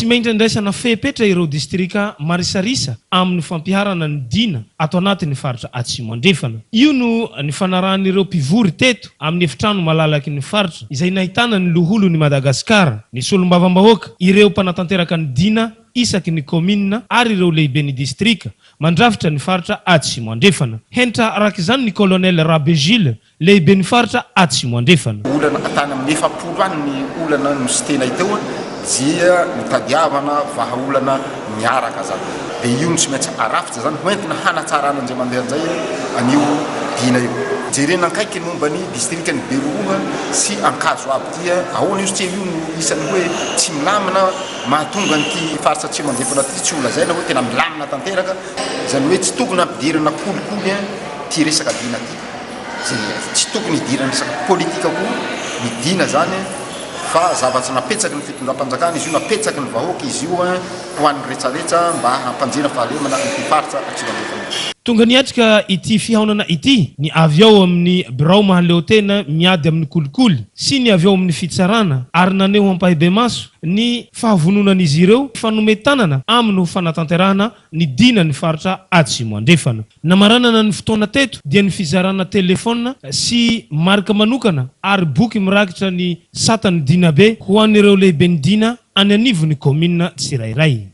tsy maintsy ndraisana fepetra ireo distrika marisarisa amin'ny fampiharana ny dina ato anatin'ny faritra Atsimo andrefana. Io no ny fanarahan'ireo mpivory teto amin'ny efitrano malalaky ny faritra izay nahitana ny loholon'ny Madagasikara, ny solombavam-bahoaka, ireo mpanatanteraka ny dina isaky ny komina ary ireo lehibe ny distrika mandrafitra ny faritra Atsimo andrefana. Hentra arak'izany ny colonel Rabegile, lehibe ny faritra Atsimo andrefana. Olana atany amin'ny 70 any ny olana misy tena teo dia mitadiavana vahaolana miaraka zany. Dia io tsy maintsy arafitra zany hoentina hanatsarana an'izay mandeha an'izay an'io dina io. Jerena akaiky momba ny distrikany Beroa sy Ankazo aby dia ahoana io satria io isan'ny hoe tsy milamina mahatonga an'ity faritra Atsimo andrefana ty tsy olazaina hoe tena milamina tanteraka, izany hoe tsy tokony ampidirana kolikoly ty resaka dina ty. Tsy tokony hidirana resaka politika koa ny dina zany fa zavatsy napetsaky ny fitondram-panjakana izy io, napetsaky ny vahoaka izy io ho an'ny rehetrarehetra mba hampanjena fahalemana ny faritra Atsimo andrefana. Tonga niatrika ity fihaonana ity ny avy ao amin'ny birao mahaleo tena miady amin'ny kolikoly sy ny avy ao amin'ny fitsarana ary naneho ampahibe maso ny fahavononan'izy ireo fanometanana amin'ny fanatanterahana ny dina ny faritra Atsimo andrefana. Namaranana ny fotoana teto dia ny fizarana telefona sy marika manokana ary boky mirakitra ny satany dina be ho an'ireo lehibe ny dina any anivon'ny komina tsirairay.